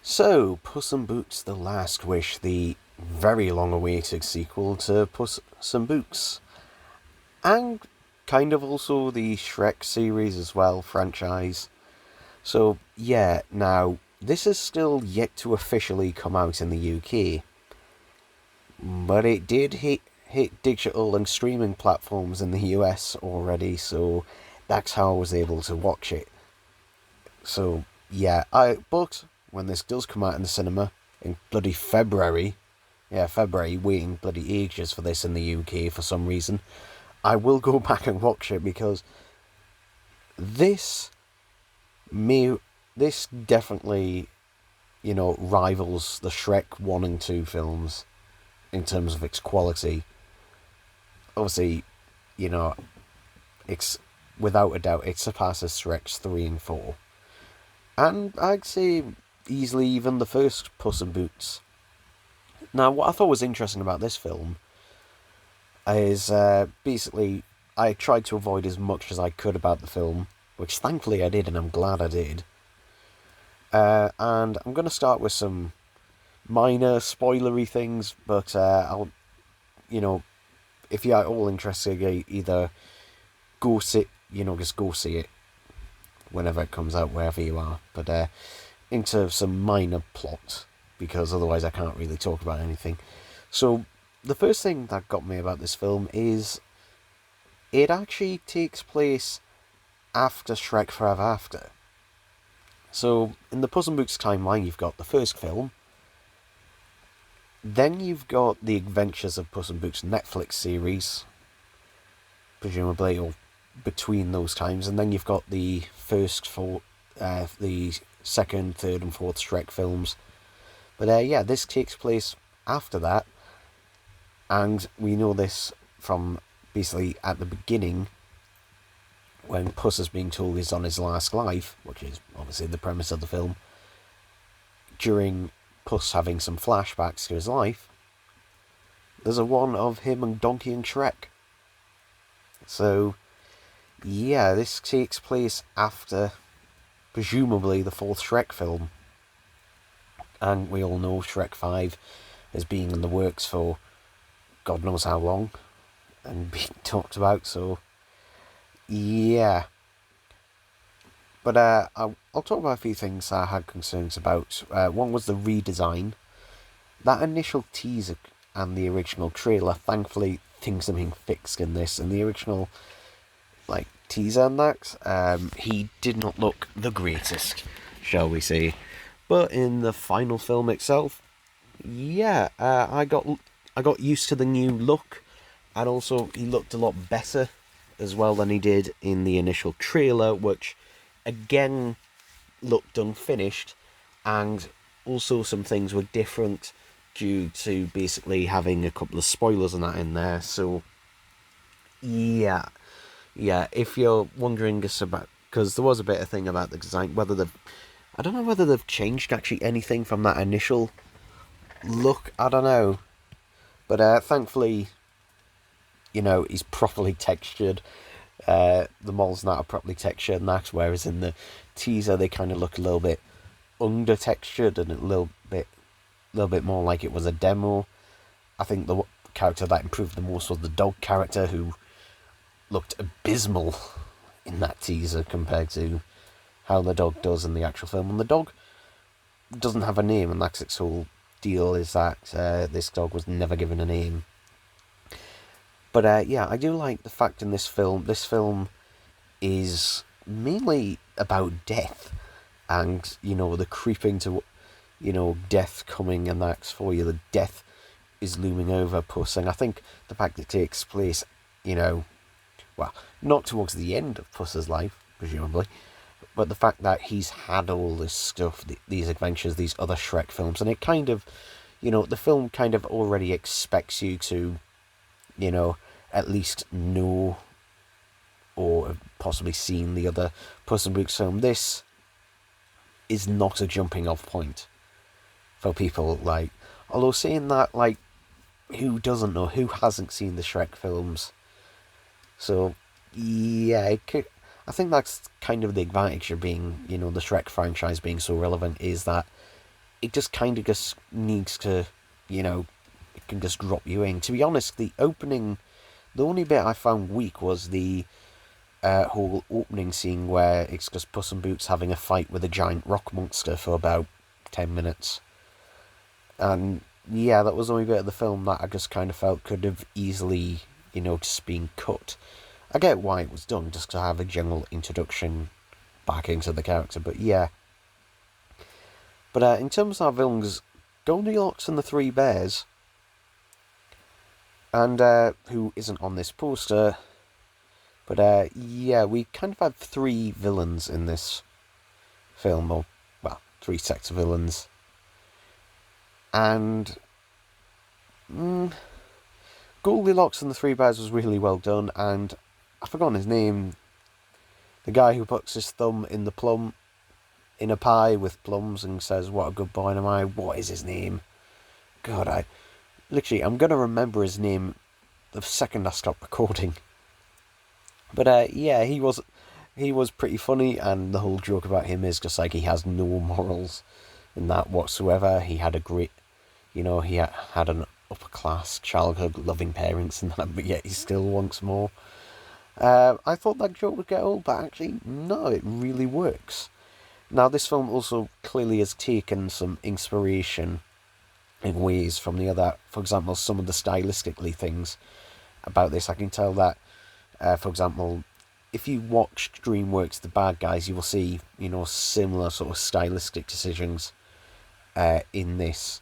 So, Puss in Boots: The Last Wish, the very long-awaited sequel to Puss in Boots, and kind of also the Shrek series as well, franchise. So, yeah, now, this is still yet to officially come out in the UK, but it did hit digital and streaming platforms in the US already, so that's how I was able to watch it. So, yeah, but when this does come out in the cinema in bloody February, yeah, February, waiting bloody ages for this in the UK for some reason, I will go back and watch it because this may this definitely, rivals the Shrek 1 and 2 films in terms of its quality. Obviously, you know, it's without a doubt it surpasses Shrek's 3 and 4. And I'd say easily even the first Puss in Boots. Now, what I thought was interesting about this film is basically I tried to avoid as much as I could about the film, which thankfully I did, and I'm glad I did. And I'm going to start with some minor spoilery things, but I'll, you know, if you're at all interested, either go see, just go see it whenever it comes out, wherever you are. But into some minor plot, because otherwise I can't really talk about anything. So, the first thing that got me about this film is it actually takes place after Shrek Forever After. So, in the Puss in Boots timeline, you've got the first film, then you've got the Adventures of Puss in Boots Netflix series, presumably, or between those times, and then you've got the the second, third, and fourth Shrek films. But yeah, this takes place after that, and we know this from basically at the beginning when Puss is being told he's on his last life, which is obviously the premise of the film. During Puss having some flashbacks to his life, there's a one of him and Donkey and Shrek. So, yeah, this takes place after, presumably, the fourth Shrek film. And we all know Shrek 5 has been in the works for God knows how long and being talked about, so yeah. But I'll talk about a few things I had concerns about. One was the redesign. That initial teaser and the original trailer, thankfully, things are being fixed in this. In the original, teaser and that, he did not look the greatest, shall we say. But in the final film itself, yeah, I got used to the new look, and also he looked a lot better as well than he did in the initial trailer, which again looked unfinished, and also some things were different due to basically having a couple of spoilers and that in there. So yeah, if you're wondering just about, because there was a bit of thing about the design, I don't know whether they've changed actually anything from that initial look, I don't know. But thankfully, he's properly textured. The moles now are properly textured and that, whereas in the teaser they kind of look a little bit under textured and a little bit more like it was a demo. I think the character that improved the most was the dog character, who looked abysmal in that teaser compared to how the dog does in the actual film. And the dog doesn't have a name, and that's its whole deal, is that this dog was never given a name. But yeah, I do like the fact in this film is mainly about death, and the creeping to death coming, and that's for you. The death is looming over Puss, and I think the fact it takes place, well, not towards the end of Puss's life, presumably, but the fact that he's had all this stuff, these adventures, these other Shrek films, and it kind of, the film kind of already expects you to, at least know or have possibly seen the other Puss in Boots film. This is not a jumping off point for people, although saying that, who doesn't know, who hasn't seen the Shrek films? So, yeah, I think that's kind of the advantage of being, the Shrek franchise being so relevant, is that it just kind of just needs to, it can just drop you in. To be honest, the only bit I found weak was the whole opening scene where it's just Puss in Boots having a fight with a giant rock monster for about 10 minutes. And yeah, that was the only bit of the film that I just kind of felt could have easily, just been cut. I get why it was done, just to have a general introduction back into the character, but yeah. But in terms of our villains, Goldilocks and the Three Bears, and who isn't on this poster, but yeah, we kind of have three villains in this film, or, well, three sets of villains. And Goldilocks and the Three Bears was really well done, and I've forgotten his name. The guy who puts his thumb in the plum, in a pie with plums and says, "What a good boy am I." What is his name? God, I'm going to remember his name the second I stop recording. But yeah, he was pretty funny, and the whole joke about him is just like he has no morals in that whatsoever. He had a great, he had an upper class childhood, loving parents and that, but yet he still wants more. I thought that joke would get old, but actually, no, it really works. Now, this film also clearly has taken some inspiration in ways from the other, for example, some of the stylistically things about this. I can tell that, for example, if you watched DreamWorks The Bad Guys, you will see, similar sort of stylistic decisions in this.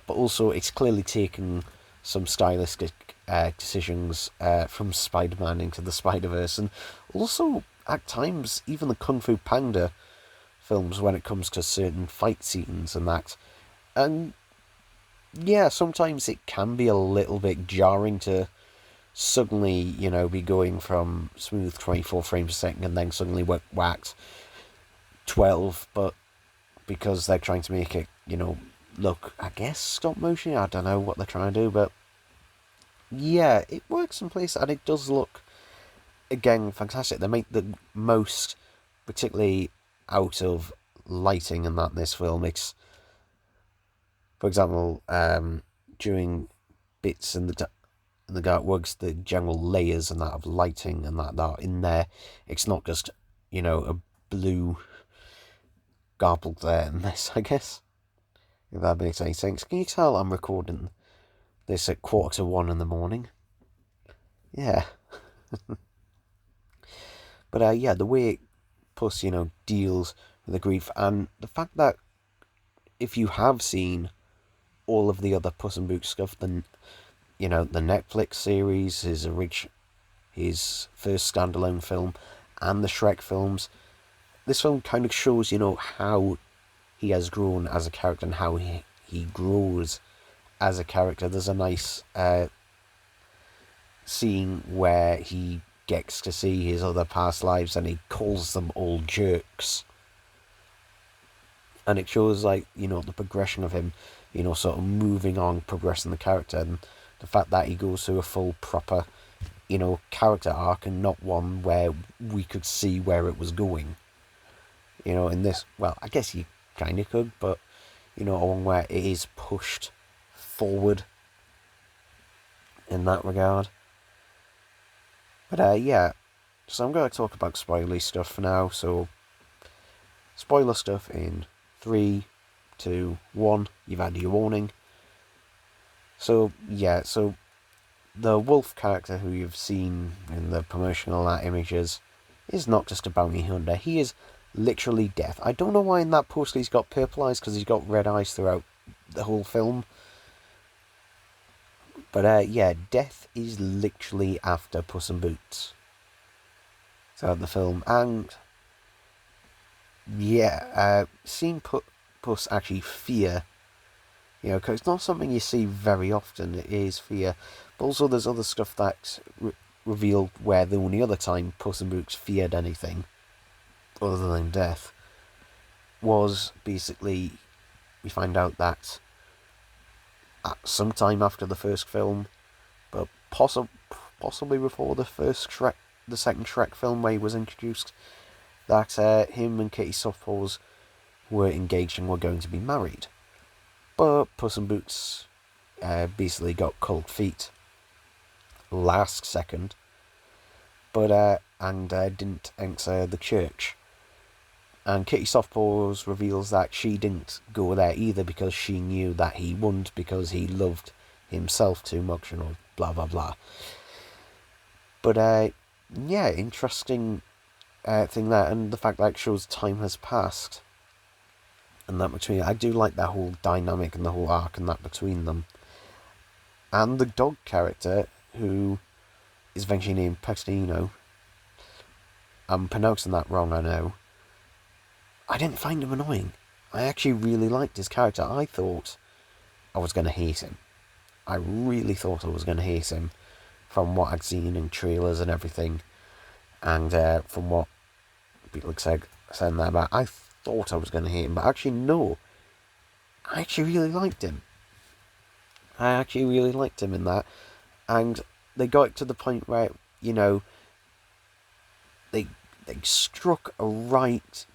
But also, it's clearly taken some stylistic decisions from Spider-Man into the Spider-Verse, and also, at times, even the Kung Fu Panda films when it comes to certain fight scenes and that. And yeah, sometimes it can be a little bit jarring to suddenly, be going from smooth 24 frames a second and then suddenly whacked 12, but because they're trying to make it, look, I guess, stop motion. I don't know what they're trying to do, but yeah, it works in place and it does look, again, fantastic. They make the most, particularly out of lighting and that in this film. It's, for example, during bits in the dark works, the general layers and that of lighting and that are in there. It's not just, a blue garbled there in this, I guess. If that makes any sense. Can you tell I'm recording this at 1:45 in the morning? Yeah. But yeah, the way Puss, deals with the grief, and the fact that if you have seen all of the other Puss in Boots stuff, then, the Netflix series, his first standalone film, and the Shrek films, this film kind of shows, how he has grown as a character and how he grows as a character. There's a nice scene where he gets to see his other past lives and he calls them all jerks. And it shows, like, the progression of him, sort of moving on, progressing the character, and the fact that he goes through a full, proper, character arc and not one where we could see where it was going. In this, well, I guess you kind of could, but, one where it is pushed forward in that regard. But yeah, so I'm going to talk about spoilery stuff for now. So, spoiler stuff in 3, 2, 1. You've had your warning. So yeah, so the wolf character who you've seen in the promotional images is not just a bounty hunter. He is literally death. I don't know why in that poster he's got purple eyes, because he's got red eyes throughout the whole film. But yeah, death is literally after Puss in Boots throughout the film. And yeah, seeing Puss actually fear, because it's not something you see very often. It is fear. But also there's other stuff that's revealed where the only other time Puss in Boots feared anything other than death was basically, we find out that sometime after the first film, but possibly before the second Shrek film where he was introduced, that him and Katie Softpaws were engaged and were going to be married. But Puss in Boots basically got cold feet last second, but didn't enter the church. And Kitty Softpaws reveals that she didn't go there either because she knew that he wouldn't, because he loved himself too much and all blah blah blah. But yeah, interesting thing there, and the fact that it shows time has passed. And that between, I do like that whole dynamic and the whole arc and that between them. And the dog character, who is eventually named Pestino. I'm pronouncing that wrong, I know. I didn't find him annoying. I actually really liked his character. I thought I was going to hate him. I really thought I was going to hate him from what I'd seen in trailers and everything. And from what people said there about, I thought I was going to hate him. But actually, no. I actually really liked him. I actually really liked him in that. And they got it to the point where, you know, they struck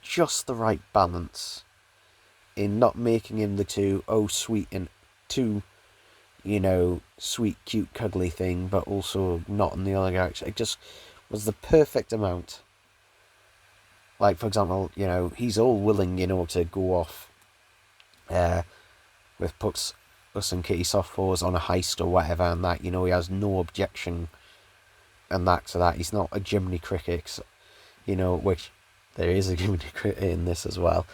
just the right balance in not making him the too sweet and too, you know, sweet, cute, cuddly thing, but also not in the other direction. It just was the perfect amount. Like, for example, you know, he's all willing, you know, to go off with Puss and Kitty Softpaws on a heist or whatever, and that, you know, he has no objection and that to that. He's not a Jiminy Cricket, you know, which there is a Jiminy Cricket in this as well.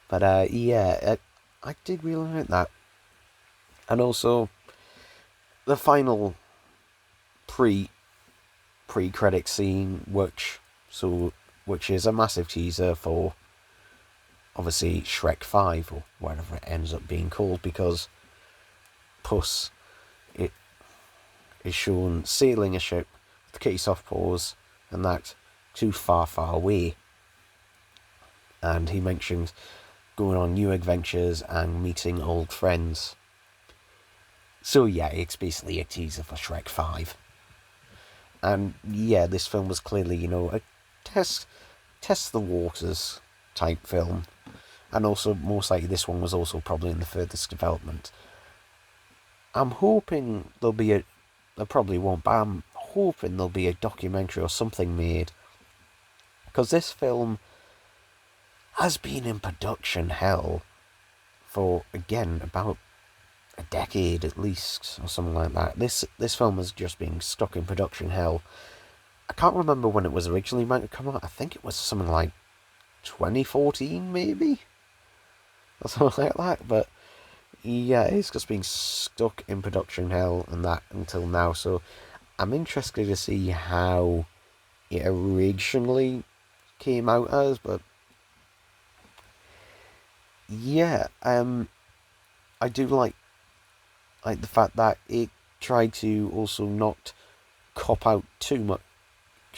But yeah, I did really like that. And also, the final pre-credit scene, which is a massive teaser for, obviously, Shrek 5, or whatever it ends up being called, because Puss is shown sailing a ship with Kitty Softpaws and that too far away. And he mentions going on new adventures and meeting old friends. So yeah, it's basically a teaser for Shrek 5. And yeah, this film was clearly, you know, a test the waters type film. And also, most likely, this one was also probably in the furthest development. I'm hoping there probably won't, but I'm hoping there'll be a documentary or something made. Because this film has been in production hell for, again, about a decade at least, or something like that. This film has just been stuck in production hell. I can't remember when it was originally meant to come out. I think it was something like 2014, maybe? Or something like that. But yeah, it's just been stuck in production hell and that until now. So I'm interested to see how it originally came out as, but yeah, I do like the fact that it tried to also not cop out too much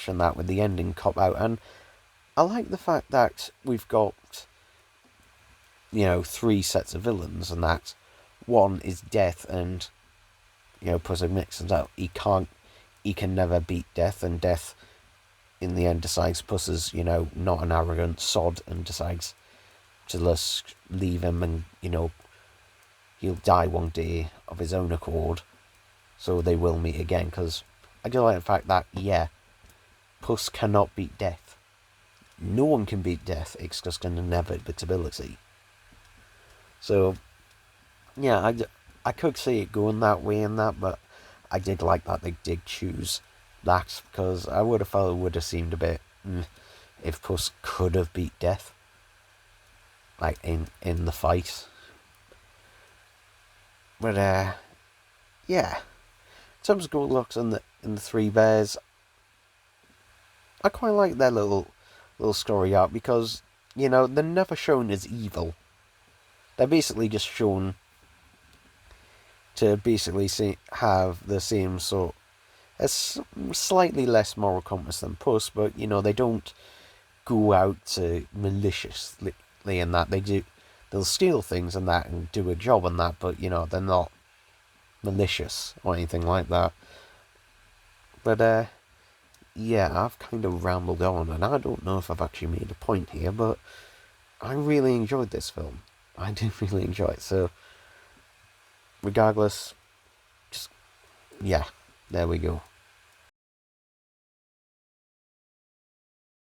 and that with the ending cop out. And I like the fact that we've got, you know, 3 sets of villains, and that one is Death, and, you know, Puss admits that he can never beat Death, and Death in the end decides Puss is, you know, not an arrogant sod and decides to just leave him, and, you know, he'll die one day of his own accord, so they will meet again. Because I do like the fact that, yeah, Puss cannot beat Death. No one can beat Death. It's just an inevitability. So, yeah, I could see it going that way and that, but I did like that they did choose that, because I would have felt it would have seemed a bit if Puss could have beat Death, like in the fight. But yeah, in terms of Goldilocks and the Three Bears, I quite like their little story arc, because, you know, they're never shown as evil. They're basically just shown to basically have the same sort, as slightly less moral compass than Puss, but, you know, they don't go out to maliciously and that. They'll steal things and that and do a job on that, but, you know, they're not malicious or anything like that. But yeah, I've kind of rambled on, and I don't know if I've actually made a point here, but I really enjoyed this film. I did really enjoy it. So regardless, just, yeah, there we go.